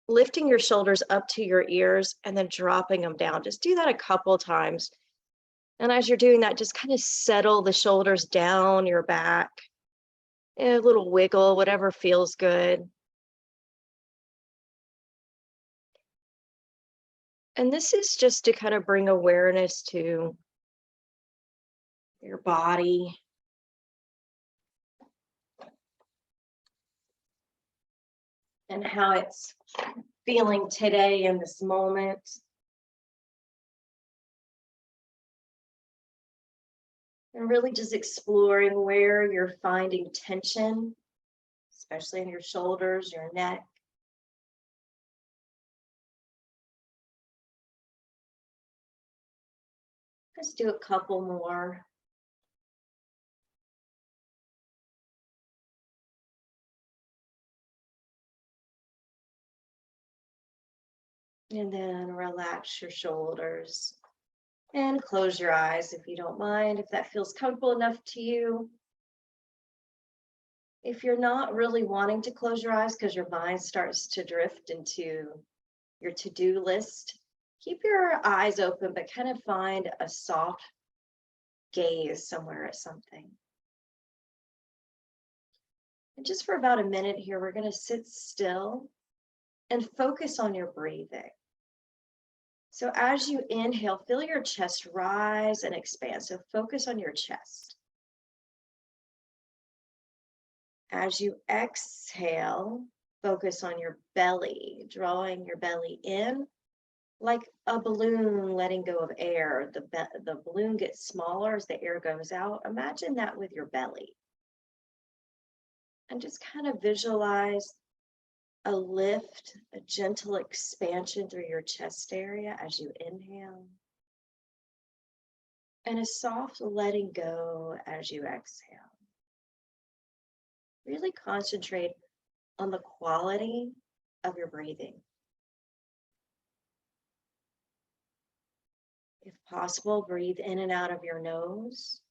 lifting your shoulders up to your ears and then dropping them down. Just do that a couple times. And as you're doing that, just kind of settle the shoulders down your back. A little wiggle, whatever feels good. And this is just to kind of bring awareness to your body and how it's feeling today in this moment. And really just exploring where you're finding tension, especially in your shoulders, your neck. Let's do a couple more. And then relax your shoulders and close your eyes if you don't mind, if that feels comfortable enough to you. If you're not really wanting to close your eyes because your mind starts to drift into your to-do list, keep your eyes open, but kind of find a soft gaze somewhere at something. And just for about a minute here, we're going to sit still and focus on your breathing. So as you inhale, feel your chest rise and expand. So focus on your chest. As you exhale, focus on your belly, drawing your belly in like a balloon letting go of air. The balloon gets smaller as the air goes out. Imagine that with your belly. And just kind of visualize a lift, a gentle expansion through your chest area as you inhale, and a soft letting go as you exhale. Really concentrate on the quality of your breathing. If possible, breathe in and out of your nose.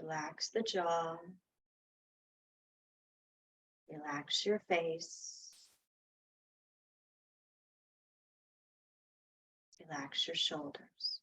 Relax the jaw. Relax your face. Relax your shoulders.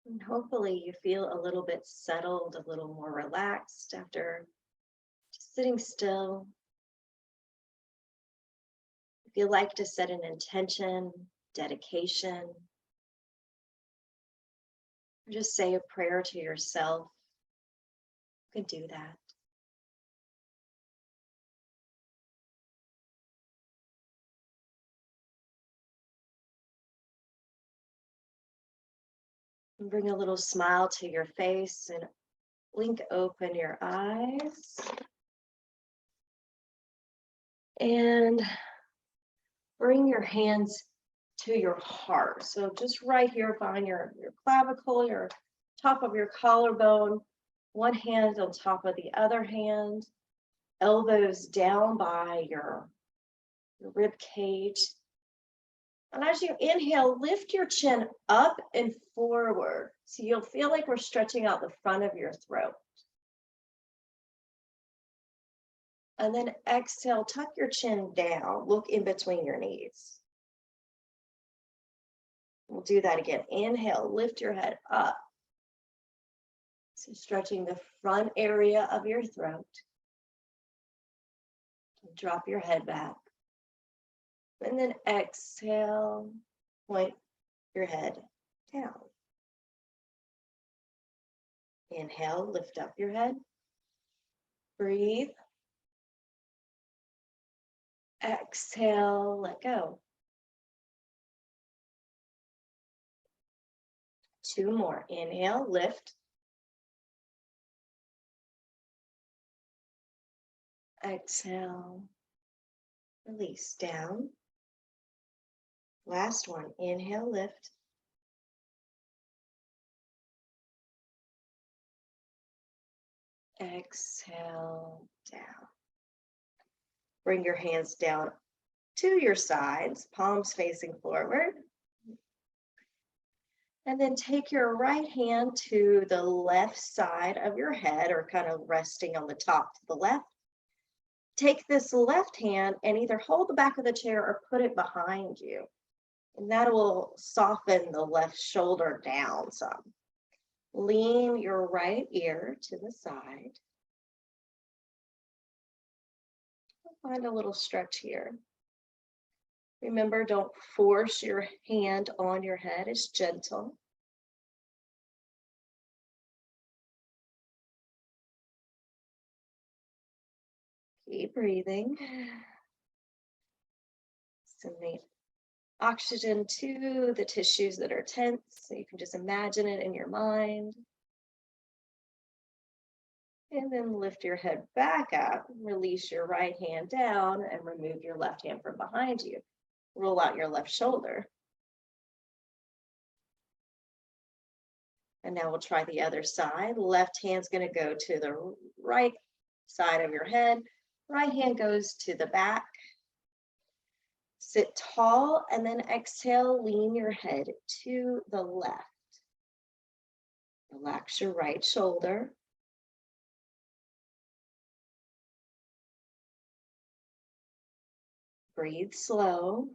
And hopefully you feel a little bit settled, a little more relaxed after just sitting still. If you like to set an intention, dedication, or just say a prayer to yourself, you can do that. And bring a little smile to your face and blink open your eyes. And bring your hands to your heart. So just right here, find your clavicle, your top of your collarbone, one hand on top of the other hand, elbows down by your rib cage. And as you inhale, lift your chin up and forward. So you'll feel like we're stretching out the front of your throat. And then exhale, tuck your chin down, look in between your knees. We'll do that again. Inhale, lift your head up. So stretching the front area of your throat. Drop your head back. And then exhale, point your head down. Inhale, lift up your head. Breathe. Exhale, let go. Two more. Inhale, lift. Exhale. Release down. Last one. Inhale, lift. Exhale, down. Bring your hands down to your sides, palms facing forward. And then take your right hand to the left side of your head, or kind of resting on the top to the left. Take this left hand and either hold the back of the chair or put it behind you. And that will soften the left shoulder down some. Lean your right ear to the side. Find a little stretch here. Remember, don't force your hand on your head. It's gentle. Keep breathing. Sending oxygen to the tissues that are tense. So you can just imagine it in your mind. And then lift your head back up. Release your right hand down and remove your left hand from behind you. Roll out your left shoulder. And now we'll try the other side. Left hand's going to go to the right side of your head. Right hand goes to the back. Sit tall and then exhale, lean your head to the left. Relax your right shoulder. Breathe slow.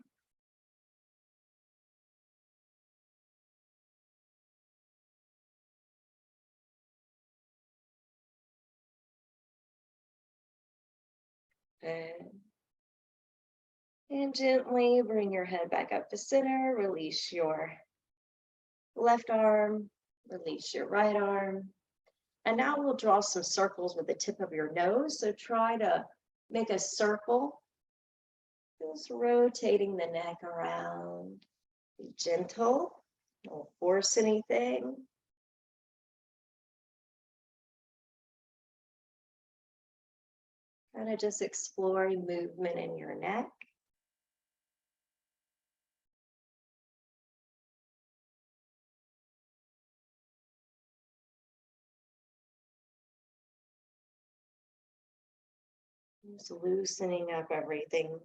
And gently bring your head back up to center. Release your left arm. Release your right arm. And now we'll draw some circles with the tip of your nose. So try to make a circle. Just rotating the neck around. Be gentle. Don't force anything. Kind of just exploring movement in your neck. Just loosening up everything.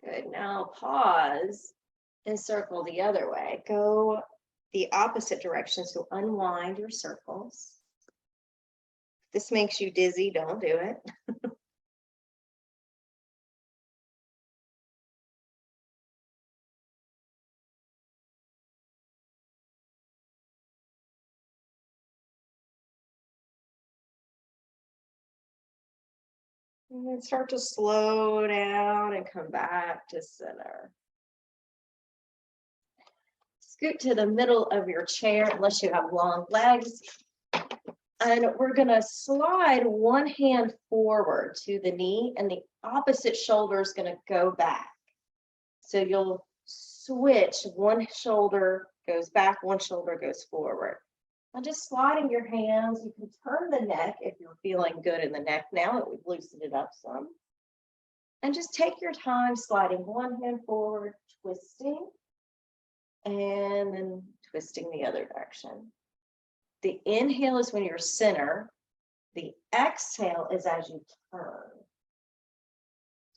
Good. Now pause and circle the other way. Go the opposite direction. So unwind your circles. If this makes you dizzy, don't do it. And then start to slow down and come back to center. Scoot to the middle of your chair, unless you have long legs. And we're going to slide one hand forward to the knee, and the opposite shoulder is going to go back. So you'll switch, one shoulder goes back, one shoulder goes forward. And just sliding your hands, you can turn the neck if you're feeling good in the neck now that we've loosened it up some. And just take your time sliding one hand forward, twisting, and then twisting the other direction. The inhale is when you're center. The exhale is as you turn.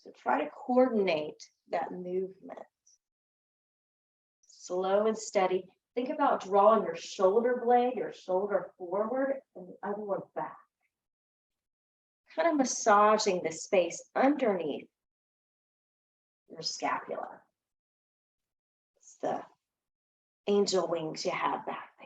So try to coordinate that movement. Slow and steady. Think about drawing your shoulder blade, your shoulder forward, and the other one back. Kind of massaging the space underneath your scapula. It's the angel wings you have back there.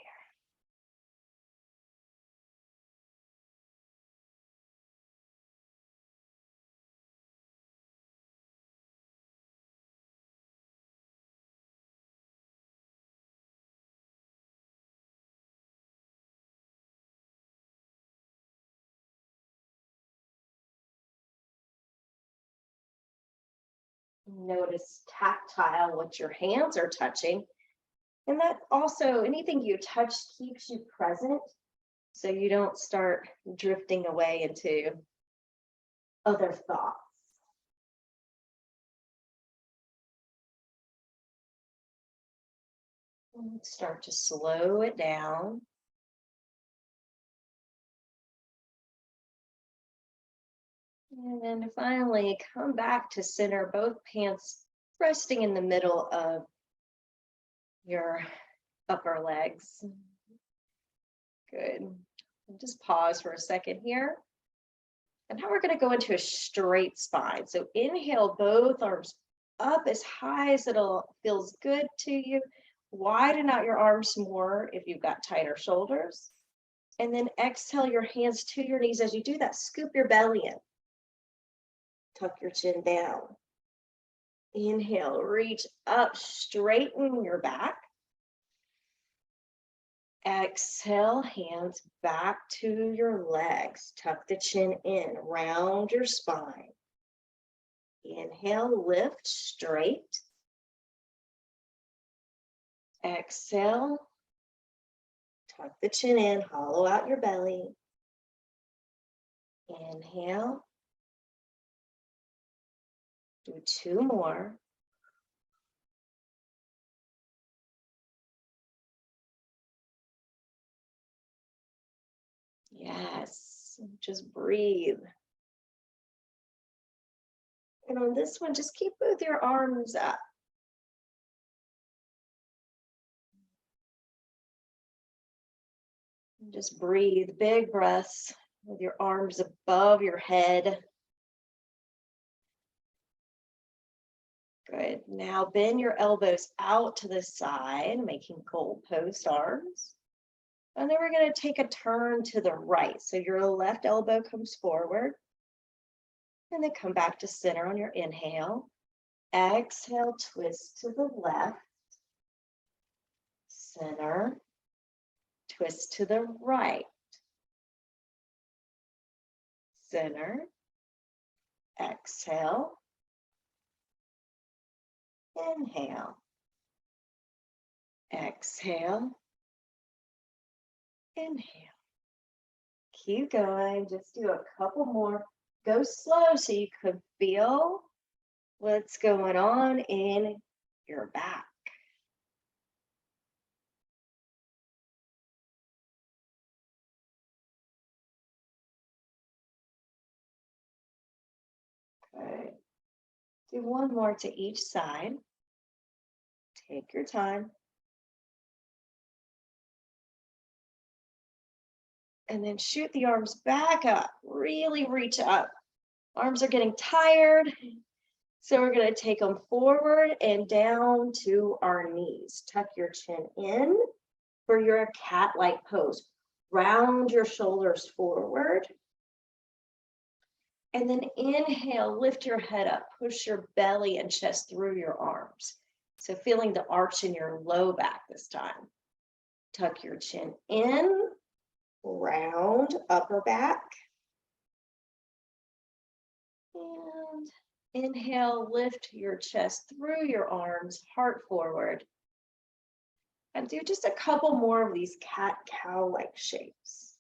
Notice tactile, what your hands are touching. And that also, anything you touch keeps you present. so you don't start drifting away into other thoughts. And start to slow it down. And then finally come back to center, both hands resting in the middle of your upper legs. Good. And just pause for a second here. And now we're going to go into a straight spine. So inhale, both arms up as high as it feels good to you. Widen out your arms more if you've got tighter shoulders. And then exhale your hands to your knees. As you do that, scoop your belly in. Tuck your chin down. Inhale, reach up, straighten your back. Exhale, hands back to your legs. Tuck the chin in, round your spine. Inhale, lift straight. Exhale, tuck the chin in, hollow out your belly. Inhale. Do 2 more. Yes, just breathe. And on this one, just keep both your arms up. And just breathe, big breaths with your arms above your head. Good. Now bend your elbows out to the side, making goalpost arms. And then we're going to take a turn to the right. So your left elbow comes forward. And then come back to center on your inhale. Exhale, twist to the left. Center. Twist to the right. Center. Exhale. Inhale. Exhale. Inhale. Keep going. Just do a couple more. Go slow so you could feel what's going on in your back. Good. Do one more to each side. Take your time. And then shoot the arms back up. Really reach up. Arms are getting tired. So we're going to take them forward and down to our knees. Tuck your chin in for your cat-like pose. Round your shoulders forward. And then inhale, lift your head up. Push your belly and chest through your arms. So feeling the arch in your low back this time. Tuck your chin in. Round upper back. And inhale, lift your chest through your arms, heart forward. And do just a couple more of these cat-cow-like shapes.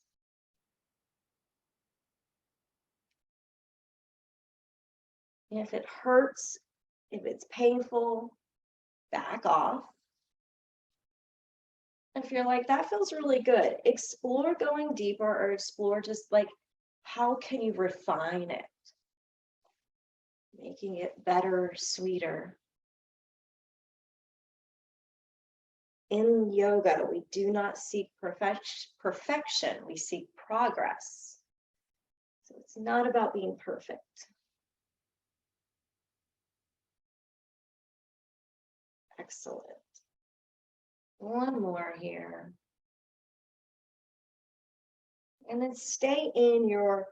And if it hurts, if it's painful, back off. If you're like, that feels really good, explore going deeper or explore just like, how can you refine it? Making it better, sweeter. In yoga, we do not seek perfection, we seek progress. So it's not about being perfect. Excellent. One more here. And then stay in your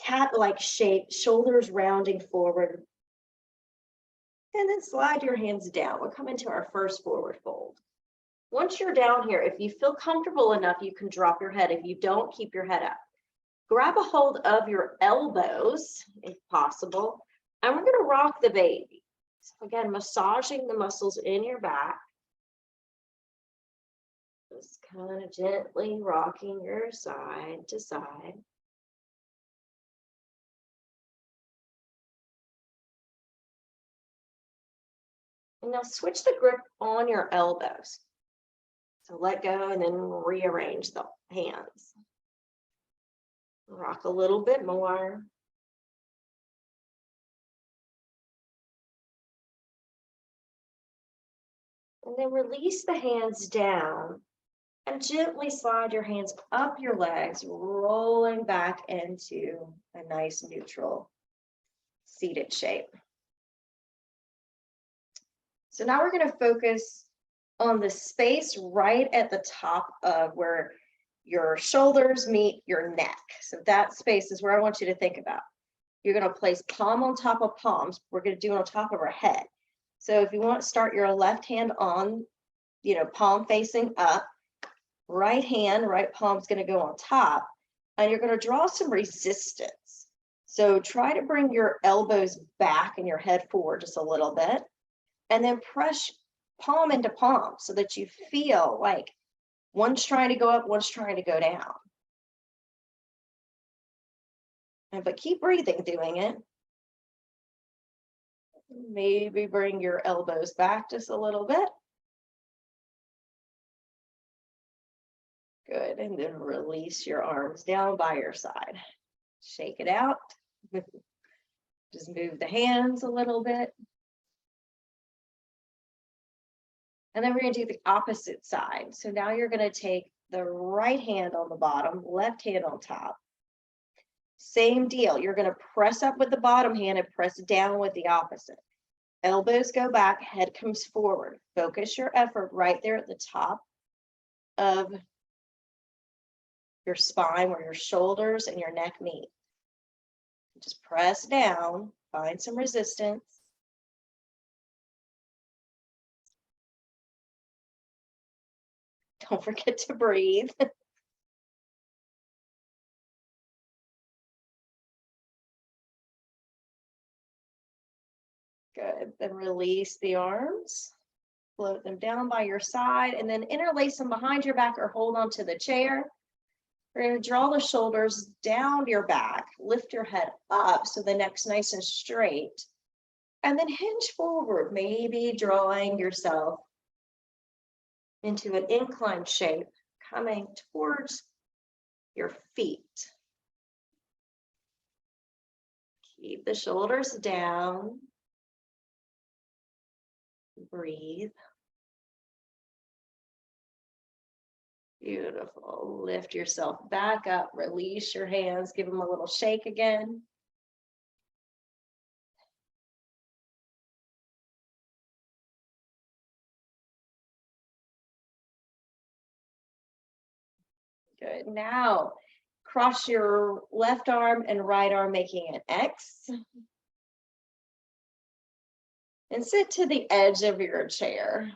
cat-like shape, shoulders rounding forward. And then slide your hands down. We'll come into our first forward fold. Once you're down here, if you feel comfortable enough, you can drop your head. If you don't, keep your head up. Grab a hold of your elbows, if possible, and we're going to rock the baby. So again, massaging the muscles in your back. Just kind of gently rocking your side to side. And now switch the grip on your elbows. So let go and then rearrange the hands. Rock a little bit more. And then release the hands down and gently slide your hands up your legs, rolling back into a nice neutral seated shape. So now we're going to focus on the space right at the top of where your shoulders meet your neck. So that space is where I want you to think about. You're going to place palm on top of palms. We're going to do it on top of our head. So if you want to start your left hand on, palm facing up, right palm is going to go on top, and you're going to draw some resistance. So try to bring your elbows back and your head forward just a little bit, and then press palm into palm so that you feel like one's trying to go up, one's trying to go down. But keep breathing doing it. Maybe bring your elbows back just a little bit. Good, and then release your arms down by your side. Shake it out. Just move the hands a little bit. And then we're going to do the opposite side. So now you're going to take the right hand on the bottom, left hand on top. Same deal. You're going to press up with the bottom hand and press down with the opposite. Elbows go back, head comes forward. Focus your effort right there at the top of your spine where your shoulders and your neck meet. Just press down, find some resistance. Don't forget to breathe. Good. Then release the arms. Float them down by your side and then interlace them behind your back or hold on to the chair. We're going to draw the shoulders down your back, lift your head up so the neck's nice and straight, and then hinge forward, maybe drawing yourself into an inclined shape, coming towards your feet. Keep the shoulders down. Breathe. Beautiful. Lift yourself back up, release your hands, give them a little shake again. Good. Now, cross your left arm and right arm, making an X. And sit to the edge of your chair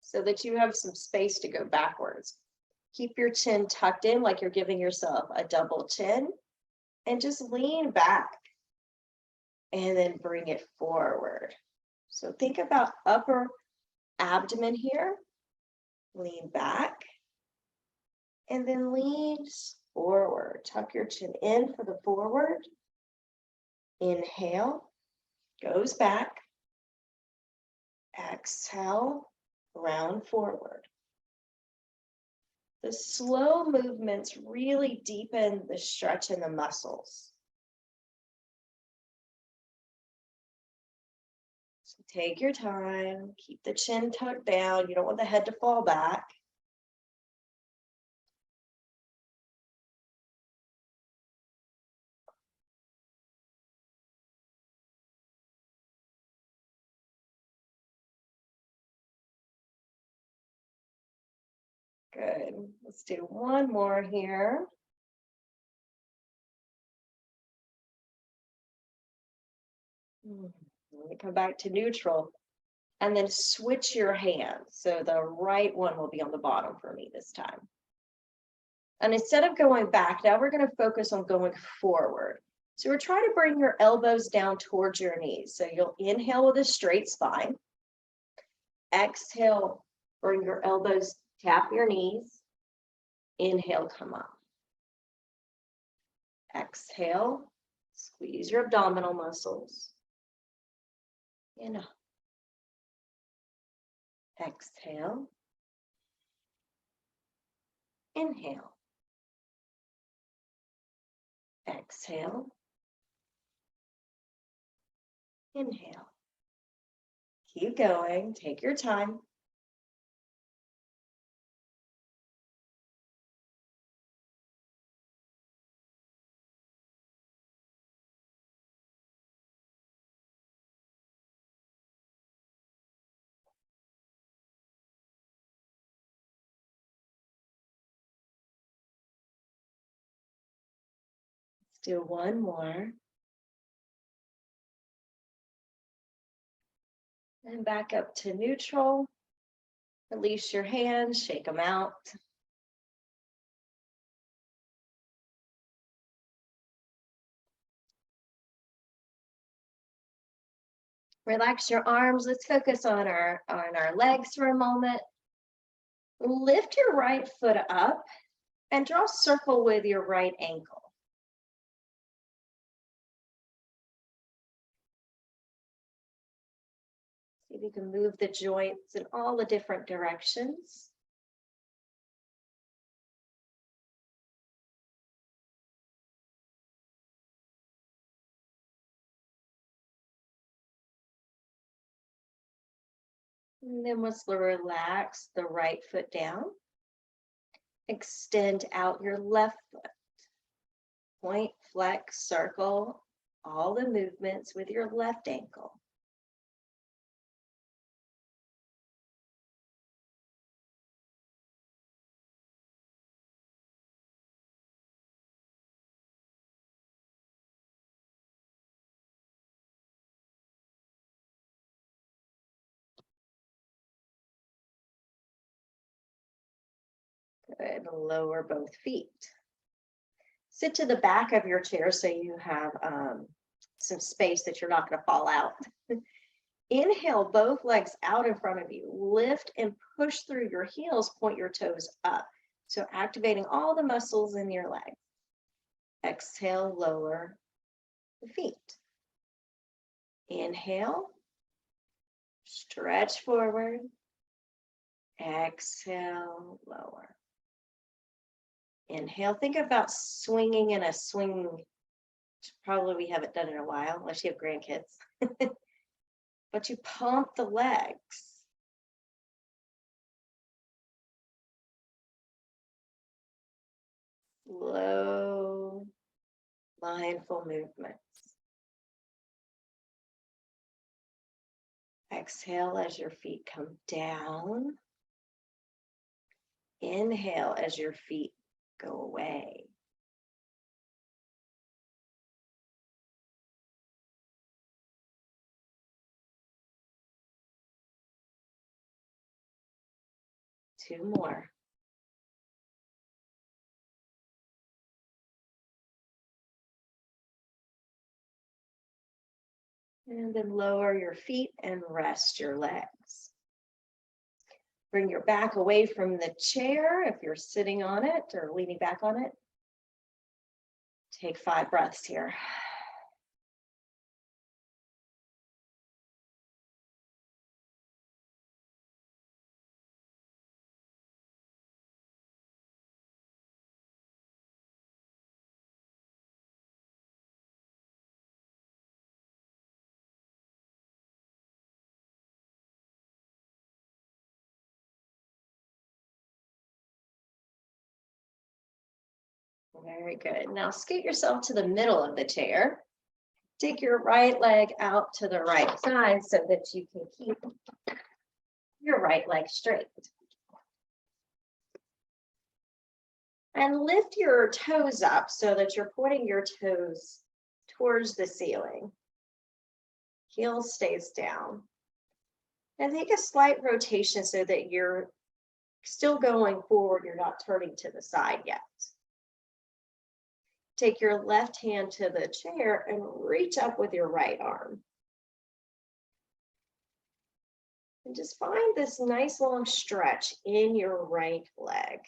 so that you have some space to go backwards. Keep your chin tucked in like you're giving yourself a double chin, and just lean back and then bring it forward. So think about upper abdomen here. Lean back and then lean forward. Tuck your chin in for the forward. Inhale, goes back. Exhale, round forward. The slow movements really deepen the stretch in the muscles. So take your time, keep the chin tucked down. You don't want the head to fall back. Good. Let's do one more here. Let me come back to neutral and then switch your hands. So the right one will be on the bottom for me this time. And instead of going back, now we're going to focus on going forward. So we're trying to bring your elbows down towards your knees. So you'll inhale with a straight spine. Exhale, bring your elbows, tap your knees. Inhale, come up. Exhale, squeeze your abdominal muscles. In. Exhale. Inhale. Exhale. Inhale. Keep going. Take your time. Let's do one more. And back up to neutral. Release your hands, shake them out. Relax your arms. Let's focus on our legs for a moment. Lift your right foot up and draw a circle with your right ankle. See if you can move the joints in all the different directions. And then let's relax the right foot down. Extend out your left foot. Point, flex, circle, all the movements with your left ankle. Good. Lower both feet. Sit to the back of your chair so you have some space that you're not going to fall out. Inhale, both legs out in front of you. Lift and push through your heels, point your toes up. So activating all the muscles in your legs. Exhale, lower the feet. Inhale, stretch forward. Exhale, lower. Inhale, think about swinging in a swing. Probably we haven't done it in a while, unless you have grandkids. But you pump the legs. Slow, mindful movements. Exhale as your feet come down. Inhale as your feet go away. Two more. And then lower your feet and rest your legs. Bring your back away from the chair if you're sitting on it or leaning back on it. Take 5 breaths here. Very good. Now scoot yourself to the middle of the chair. Take your right leg out to the right side so that you can keep your right leg straight. And lift your toes up so that you're pointing your toes towards the ceiling. Heel stays down. And take a slight rotation so that you're still going forward. You're not turning to the side yet. Take your left hand to the chair and reach up with your right arm. And just find this nice long stretch in your right leg.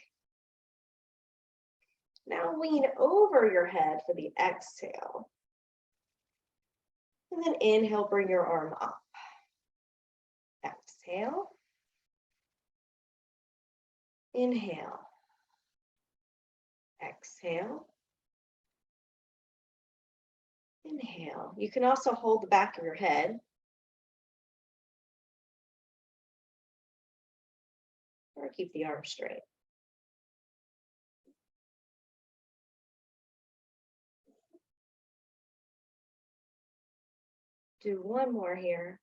Now lean over your head for the exhale. And then inhale, bring your arm up. Exhale. Inhale. Exhale. Inhale. You can also hold the back of your head. Or keep the arms straight. Do one more here.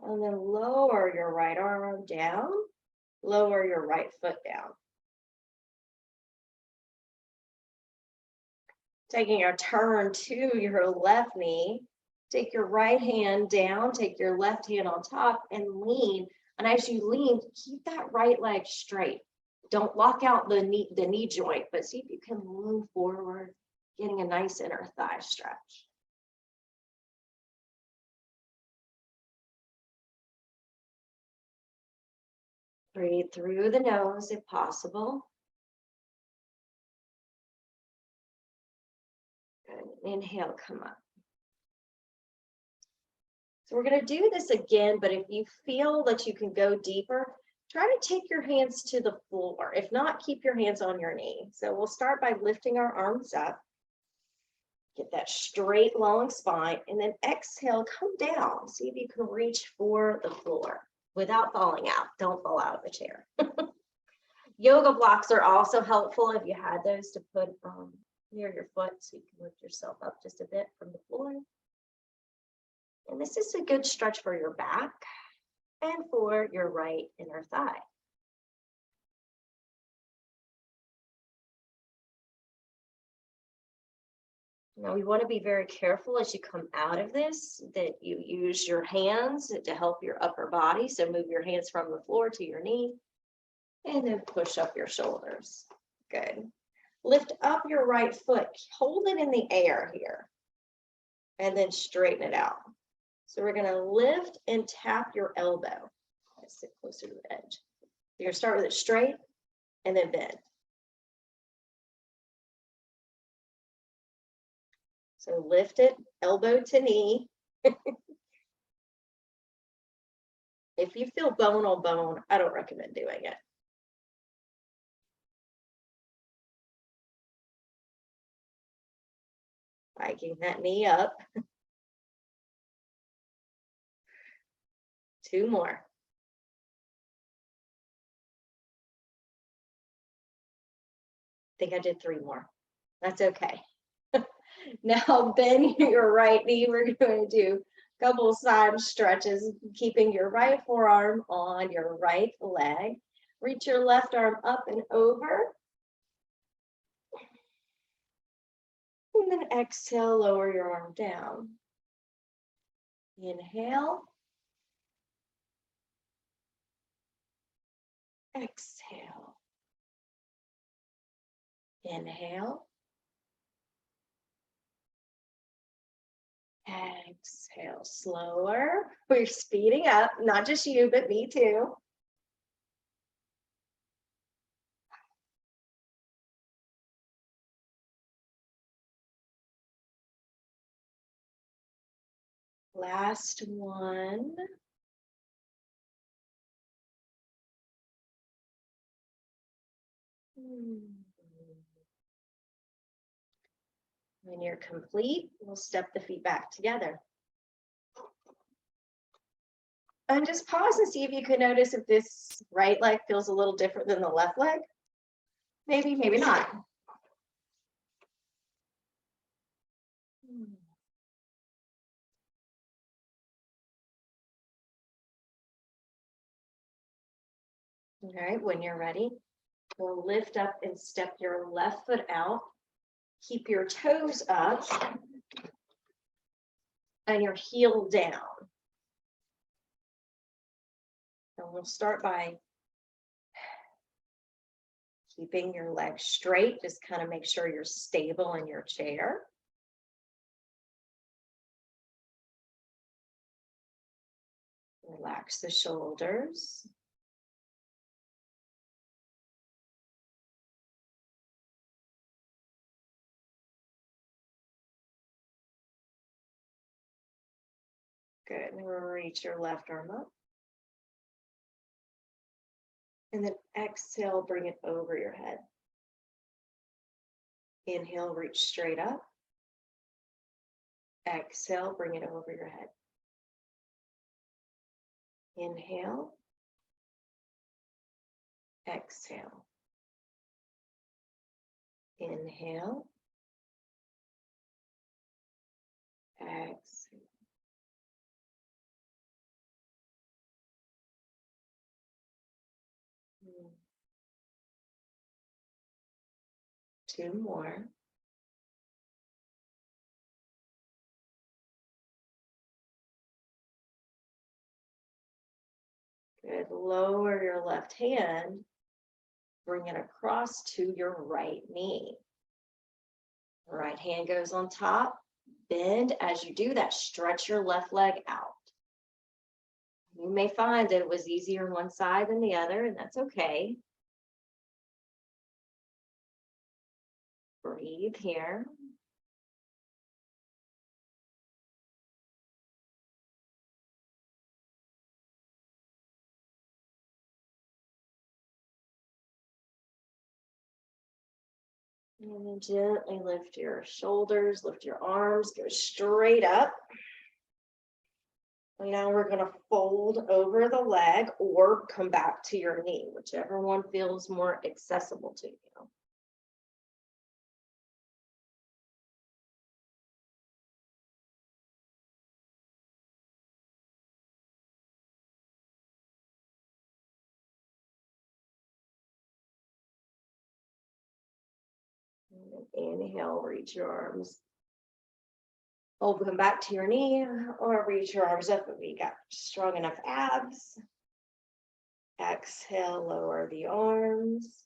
And then lower your right arm down. Lower your right foot down. Taking a turn to your left knee. Take your right hand down, take your left hand on top and lean. And as you lean, keep that right leg straight. Don't lock out the knee joint, but see if you can move forward, getting a nice inner thigh stretch. Breathe through the nose if possible. Good. Inhale, come up. So we're going to do this again, but if you feel that you can go deeper, try to take your hands to the floor. If not, keep your hands on your knee. So we'll start by lifting our arms up. Get that straight, long spine, and then exhale, come down. See if you can reach for the floor without falling out. Don't fall out of the chair. Yoga blocks are also helpful if you had those to put near your foot so you can lift yourself up just a bit from the floor. And this is a good stretch for your back and for your right inner thigh. Now we want to be very careful as you come out of this that you use your hands to help your upper body. So move your hands from the floor to your knee and then push up your shoulders. Good. Lift up your right foot. Hold it in the air here and then straighten it out. So we're going to lift and tap your elbow. Let's sit closer to the edge. You're going to start with it straight and then bend. So lift it, elbow to knee. If you feel bone on bone, I don't recommend doing it. Hiking that knee up. 2 more. I think I did 3 more. That's okay. Now bend your right knee. We're going to do a couple of side stretches, keeping your right forearm on your right leg. Reach your left arm up and over. And then exhale, lower your arm down. Inhale. Exhale. Inhale. Exhale, slower. We're speeding up, not just you, but me too. Last one. When you're complete, we'll step the feet back together. And just pause and see if you can notice if this right leg feels a little different than the left leg. Maybe, maybe not. All right, when you're ready, we'll lift up and step your left foot out. Keep your toes up and your heel down. And we'll start by keeping your legs straight. Just kind of make sure you're stable in your chair. Relax the shoulders. Good. And reach your left arm up. And then exhale, bring it over your head. Inhale, reach straight up. Exhale, bring it over your head. Inhale. Exhale. Inhale. Exhale. Two more. Good. Lower your left hand. Bring it across to your right knee. Right hand goes on top. Bend. As you do that, stretch your left leg out. You may find that it was easier on one side than the other, and that's okay. Breathe here. And then gently lift your shoulders, lift your arms, go straight up. And now we're going to fold over the leg or come back to your knee, whichever one feels more accessible to you. Inhale, reach your arms. Come back to your knee or reach your arms up if you got strong enough abs. Exhale, lower the arms.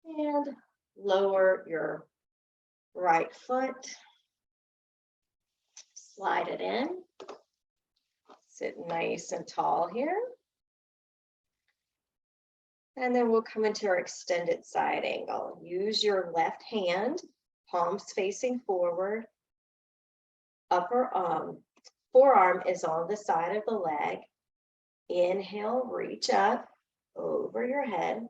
And lower your right foot. Slide it in. Sit nice and tall here. And then we'll come into our extended side angle. Use your left hand, palms facing forward. Upper forearm is on the side of the leg. Inhale, reach up over your head.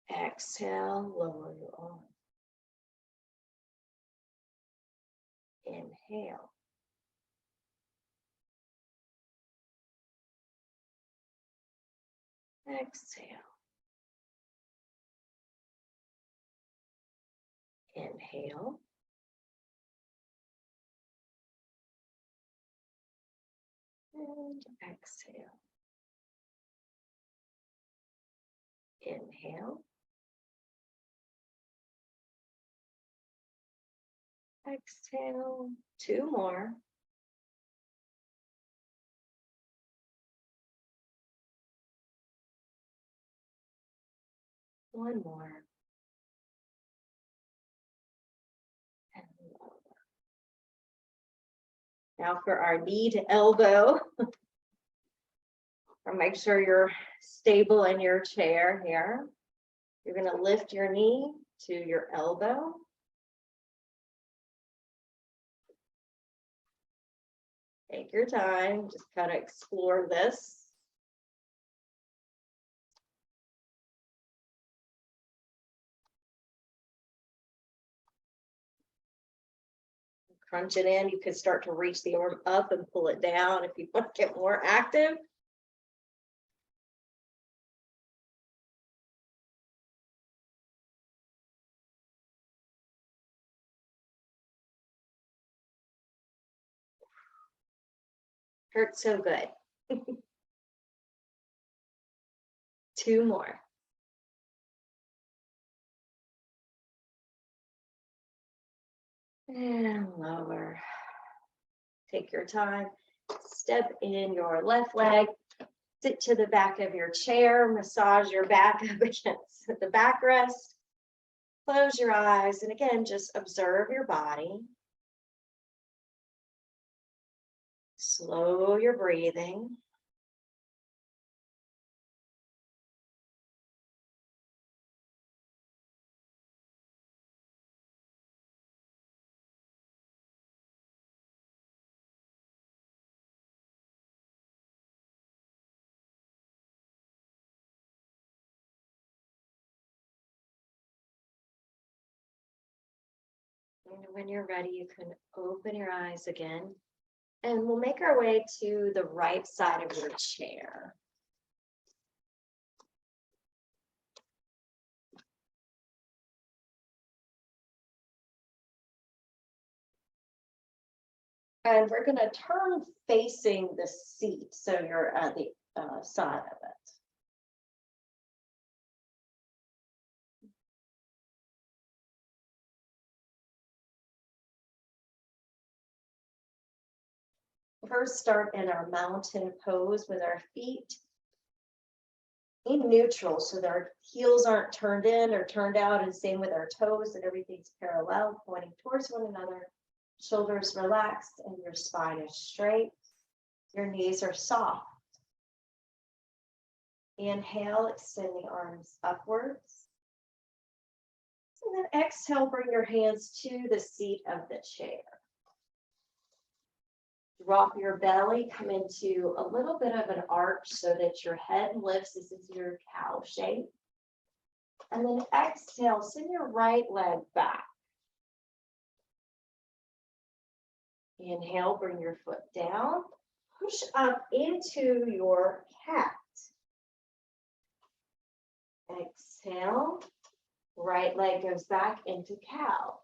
Exhale, lower your arm. Inhale. Exhale. Inhale. And exhale. Inhale. Exhale. Two more. One more. And lower. Now for our knee to elbow. Or make sure you're stable in your chair here. You're going to lift your knee to your elbow. Take your time, just kind of explore this. Crunch it in. You could start to reach the arm up and pull it down if you want to get more active. Hurts so good. Two more. And lower. Take your time. Step in your left leg. Sit to the back of your chair. Massage your back up against the backrest. Close your eyes. And again, just observe your body. Slow your breathing. And when you're ready, you can open your eyes again. And we'll make our way to the right side of your chair. And we're going to turn facing the seat, so you're at the side of it. First, start in our mountain pose with our feet in neutral, so that our heels aren't turned in or turned out, and same with our toes, that everything's parallel, pointing towards one another. Shoulders relaxed and your spine is straight. Your knees are soft. Inhale, extend the arms upwards. And then exhale, bring your hands to the seat of the chair. Drop your belly, come into a little bit of an arch so that your head lifts. This is your cow shape. And then exhale, send your right leg back. Inhale, bring your foot down. Push up into your cat. Exhale, right leg goes back into cow.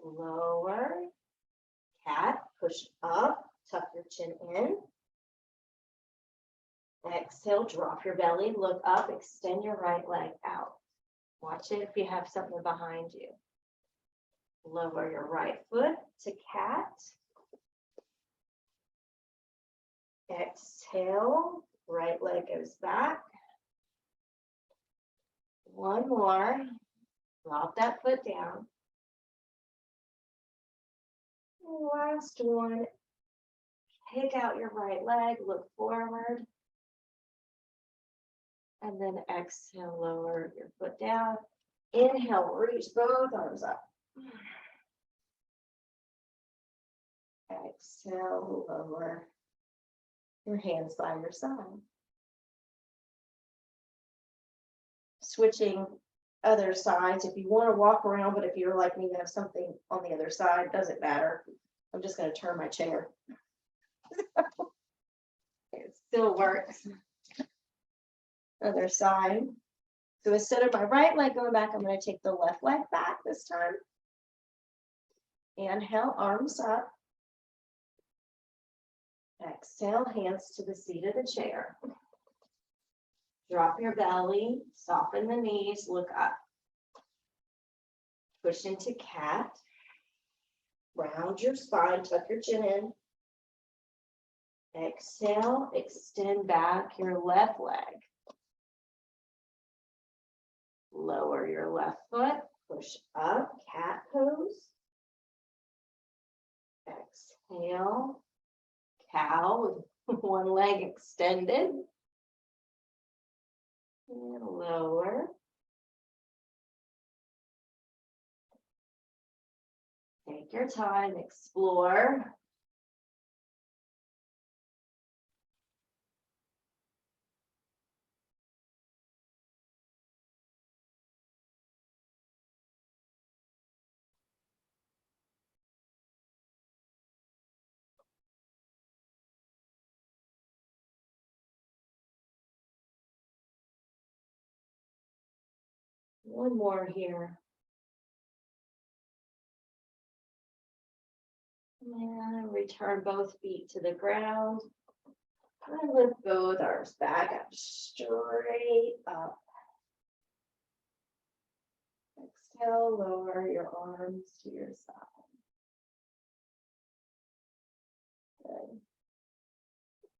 Lower, cat, push up, tuck your chin in. Exhale, drop your belly, look up, extend your right leg out. Watch it if you have something behind you. Lower your right foot to cat. Exhale, right leg goes back. One more. Drop that foot down. Last one. Kick out your right leg, look forward. And then exhale, lower your foot down. Inhale, reach both arms up. Exhale, lower your hands by your side. Switching other sides if you want to walk around, but if you're like me, you have something on the other side, doesn't matter. I'm just going to turn my chair. It still works. Other side. So instead of my right leg going back, I'm going to take the left leg back this time. Inhale, arms up. Exhale, hands to the seat of the chair. Drop your belly, soften the knees, look up. Push into cat. Round your spine, tuck your chin in. Exhale, extend back your left leg. Lower your left foot, push up, cat pose. Exhale, cow with one leg extended. And lower. Take your time, explore. One more here. And return both feet to the ground. And lift both arms back up, straight up. Exhale, lower your arms to your side. Good.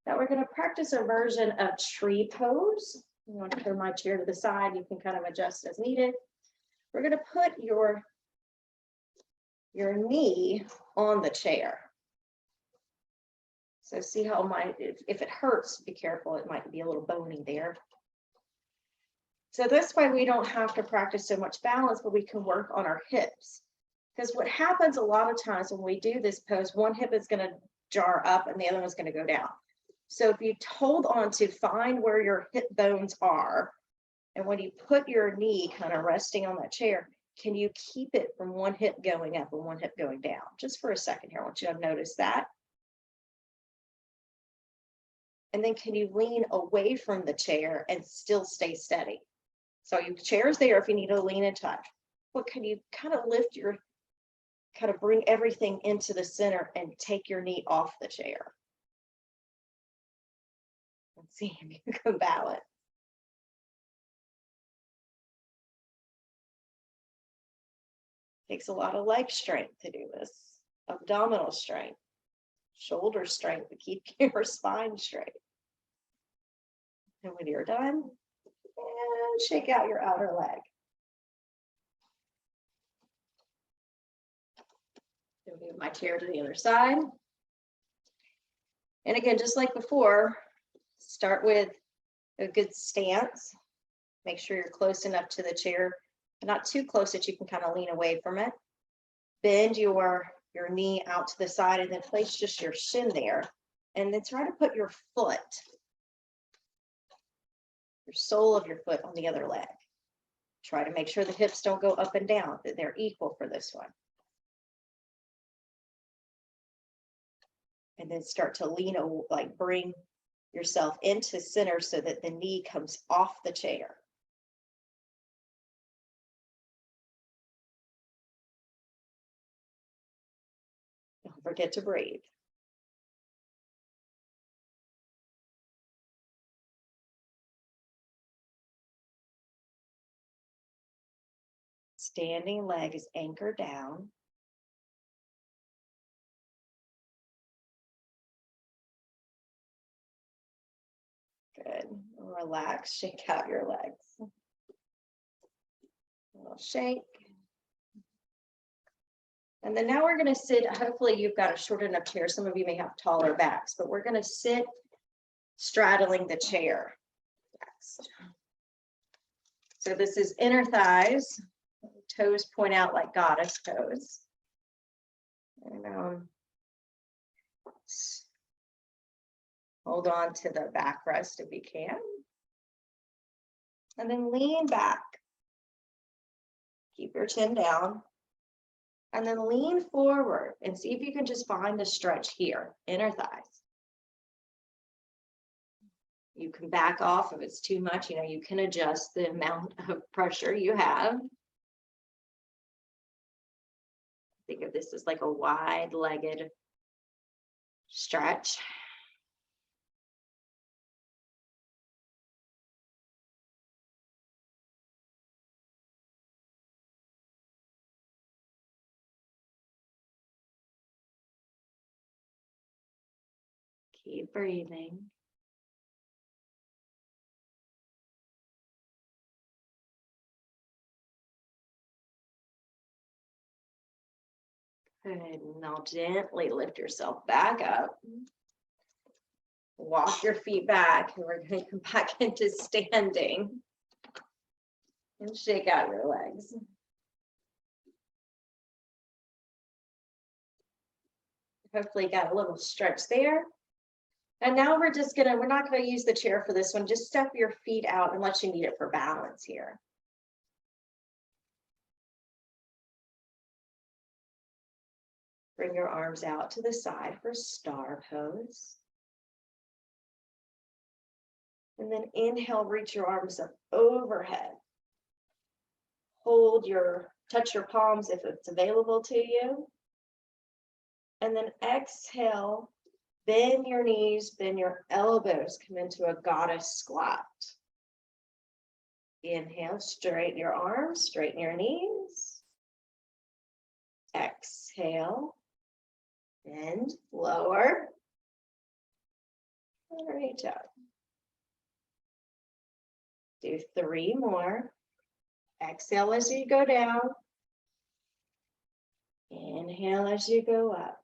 Now we're going to practice a version of tree pose. You want to turn my chair to the side, you can kind of adjust as needed. We're going to put your knee on the chair. So see how if it hurts, be careful, it might be a little bony there. So this way we don't have to practice so much balance, but we can work on our hips. Because what happens a lot of times when we do this pose, one hip is going to jar up and the other one's going to go down. So if you hold on to find where your hip bones are, and when you put your knee kind of resting on that chair, can you keep it from one hip going up and one hip going down? Just for a second here, I want you to notice that. And then can you lean away from the chair and still stay steady? So your chair is there if you need to lean and touch. But can you kind of lift your, kind of bring everything into the center and take your knee off the chair? Let's see if you can balance. Takes a lot of leg strength to do this, abdominal strength, shoulder strength to keep your spine straight. And when you're done, and shake out your outer leg. Move my chair to the other side. And again, just like before, start with a good stance. Make sure you're close enough to the chair, but not too close that you can kind of lean away from it. Bend your knee out to the side and then place just your shin there. And then try to put your foot, your sole of your foot on the other leg. Try to make sure the hips don't go up and down, that they're equal for this one. And then start to lean, like bring yourself into center so that the knee comes off the chair. Don't forget to breathe. Standing leg is anchored down. Good. Relax, shake out your legs. A little shake. And then now we're going to sit. Hopefully you've got a short enough chair. Some of you may have taller backs, but we're going to sit straddling the chair next. So this is inner thighs. Toes point out like goddess toes. And hold on to the backrest if you can. And then lean back. Keep your chin down. And then lean forward and see if you can just find the stretch here, inner thighs. You can back off if it's too much. You can adjust the amount of pressure you have. Think of this as like a wide-legged stretch. Keep breathing. Good. Now gently lift yourself back up. Walk your feet back, and we're going to come back into standing. And shake out your legs. Hopefully you got a little stretch there. And now we're not gonna use the chair for this one. Just step your feet out unless you need it for balance here. Bring your arms out to the side for star pose. And then inhale, reach your arms up overhead. Touch your palms if it's available to you. And then exhale, bend your knees, bend your elbows, come into a goddess squat. Inhale, straighten your arms, straighten your knees. Exhale, bend, lower, and reach up. Do 3 more. Exhale as you go down. Inhale as you go up.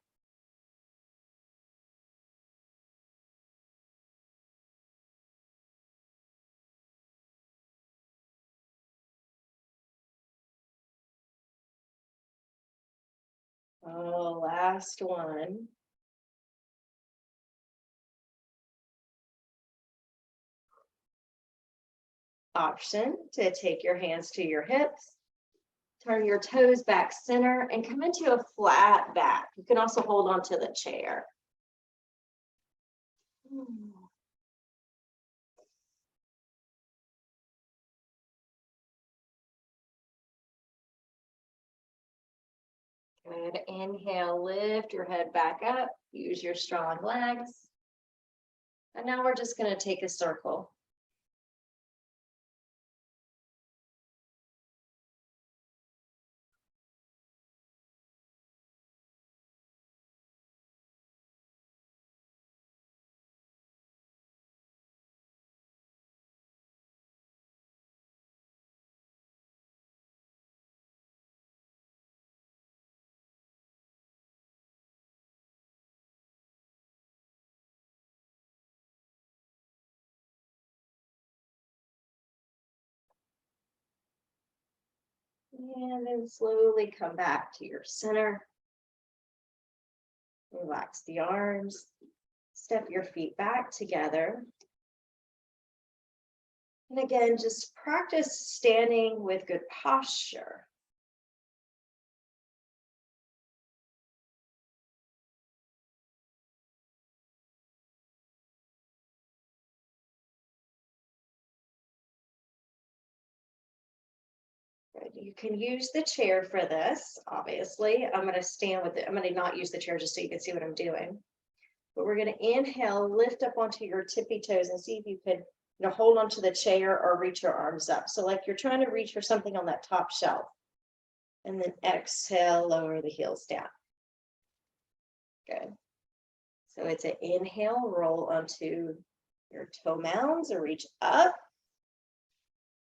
Oh, last one. Option to take your hands to your hips, Turn your toes back center and come into a flat back. You can also hold on to the chair. Good. Inhale, lift your head back up. Use your strong legs. And now we're just going to take a circle. And then slowly come back to your center. Relax the arms. Step your feet back together. And again, just practice standing with good posture. You can use the chair for this, obviously. I'm going to stand with it. I'm going to not use the chair just so you can see what I'm doing. But we're going to inhale, lift up onto your tippy toes and see if you could, hold onto the chair or reach your arms up. So like you're trying to reach for something on that top shelf. And then exhale, lower the heels down. Good. So it's an inhale, roll onto your toe mounds or reach up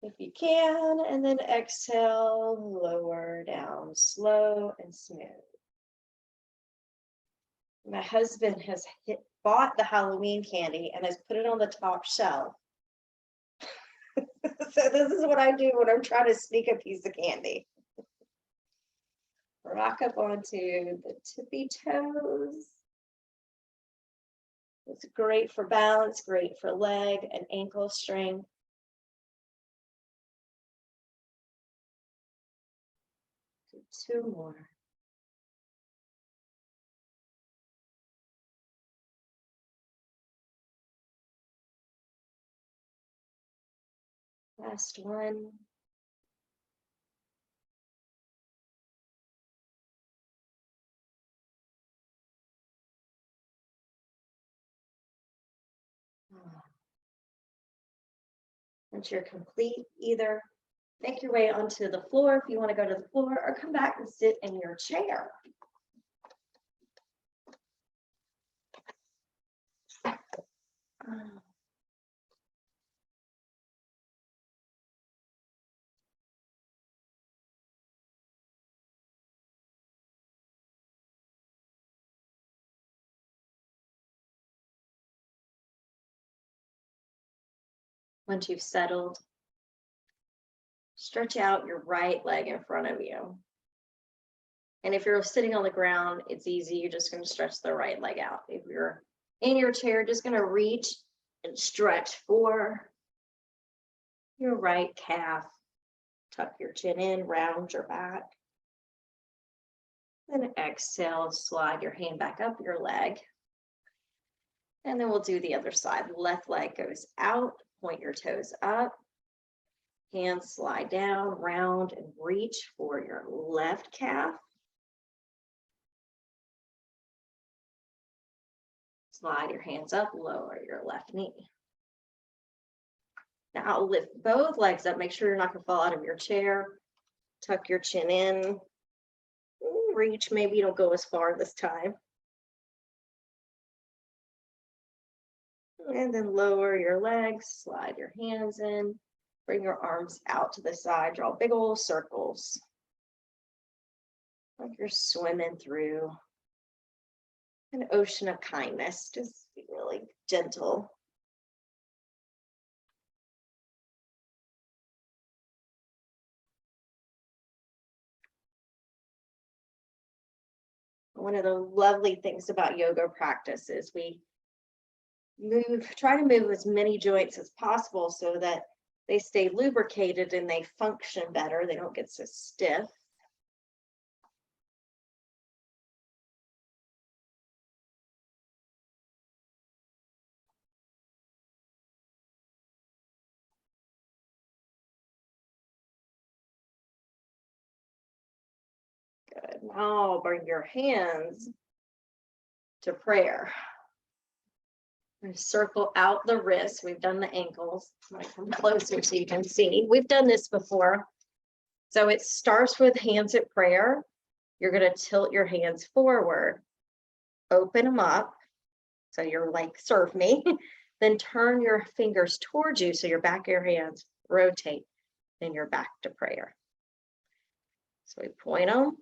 if you can, and then exhale, lower down, slow and smooth. My husband has bought the Halloween candy and has put it on the top shelf. So this is what I do when I'm trying to sneak a piece of candy. Rock up onto the tippy toes. It's great for balance, great for leg and ankle strength. Two more. Last one. Once you're complete, either make your way onto the floor if you want to go to the floor, or come back and sit in your chair. Once you've settled, stretch out your right leg in front of you. And if you're sitting on the ground, it's easy. You're just going to stretch the right leg out. If you're in your chair, just going to reach and stretch for your right calf. Tuck your chin in, round your back. Then exhale, slide your hand back up your leg. And then we'll do the other side. Left leg goes out, point your toes up. Hands slide down, round, and reach for your left calf. Slide your hands up, lower your left knee. Now lift both legs up. Make sure you're not going to fall out of your chair. Tuck your chin in. Reach. Maybe you don't go as far this time. And then lower your legs. Slide your hands in. Bring your arms out to the side. Draw big old circles. Like you're swimming through an ocean of kindness. Just be really gentle. One of the lovely things about yoga practice is we try to move as many joints as possible so that they stay lubricated and they function better. They don't get so stiff. Now bring your hands to prayer. Circle out the wrists. We've done the ankles. I'm going to come closer so you can see. We've done this before. So it starts with hands at prayer. You're going to tilt your hands forward, open them up. So you're like, serve me. Then turn your fingers towards you. So your back of your hands rotate. Then you're back to prayer. So we point them,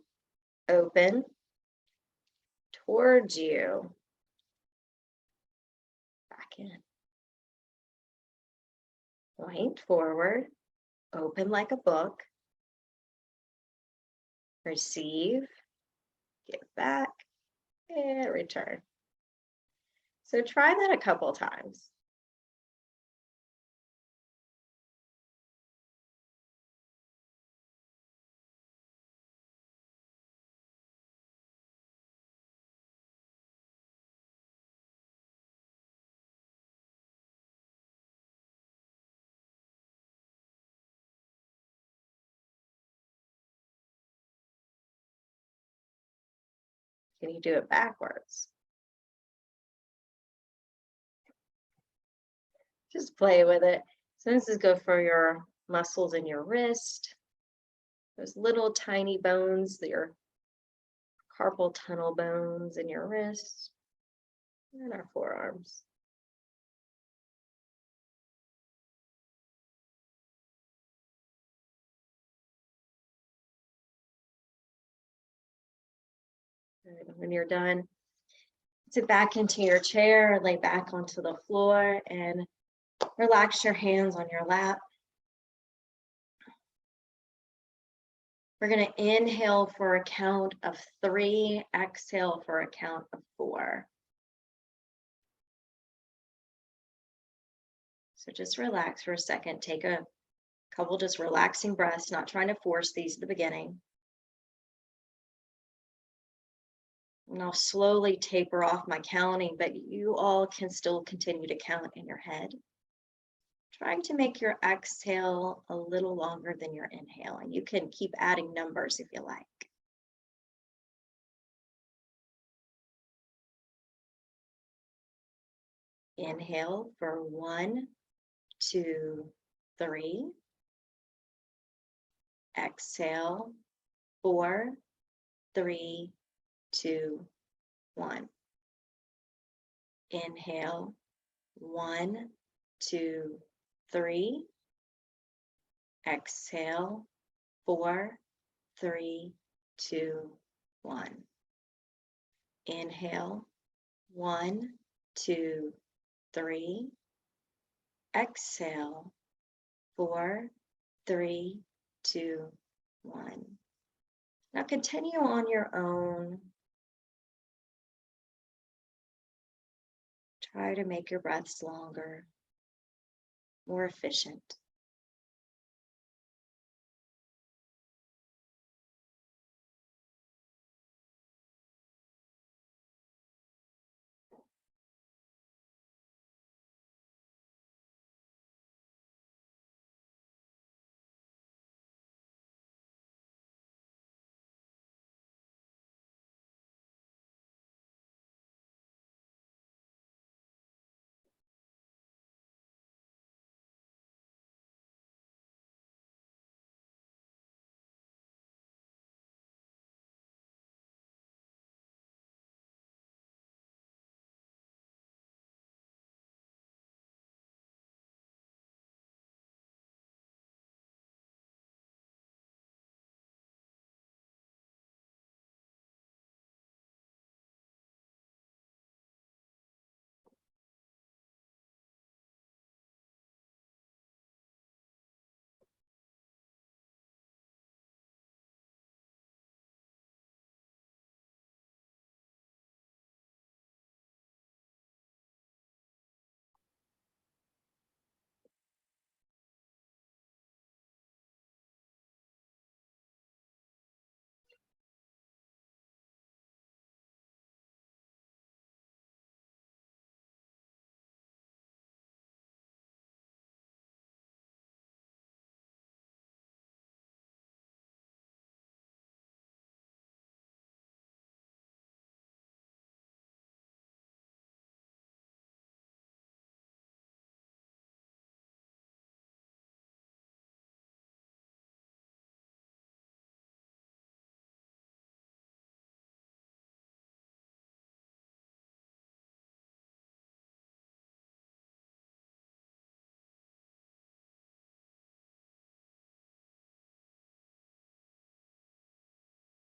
open, towards you, back in. Point forward, open like a book, receive, give back, and return. So try that a couple times. Can you do it backwards? Just play with it. So this is good for your muscles in your wrist, those little tiny bones, your carpal tunnel bones in your wrist, and our forearms. And when you're done, sit back into your chair, lay back onto the floor, and relax your hands on your lap. We're going to inhale for a count of 3, exhale for a count of 4. So just relax for a second. Take a couple just relaxing breaths, not trying to force these at the beginning. And I'll slowly taper off my counting, but you all can still continue to count in your head. Trying to make your exhale a little longer than your inhale, and you can keep adding numbers if you like. Inhale for 1, 2, 3. Exhale, 4, 3, 2, 1. Inhale, 1, 2, 3. Exhale, 4, 3, 2, 1. Inhale, 1, 2, 3. Exhale, 4, 3, 2, 1. Now continue on your own. Try to make your breaths longer, more efficient.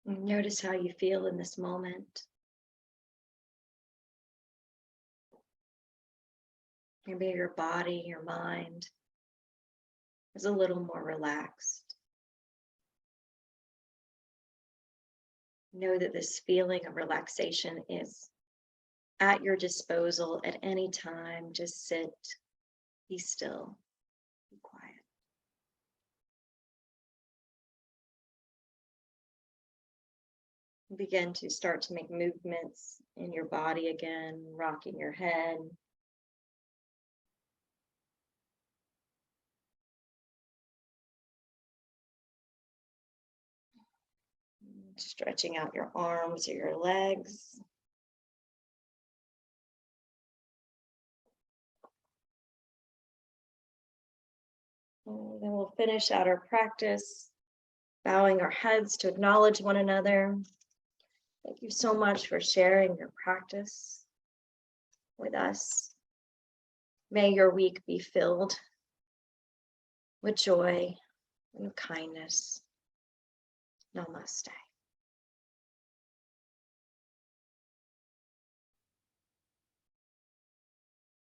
Notice how you feel in this moment. Maybe your body, your mind is a little more relaxed. Know that this feeling of relaxation is at your disposal at any time. Just sit, be still, be quiet. Begin to start to make movements in your body again, rocking your head. Stretching out your arms or your legs. And then we'll finish out our practice, bowing our heads to acknowledge one another. Thank you so much for sharing your practice with us. May your week be filled with joy and kindness. Namaste.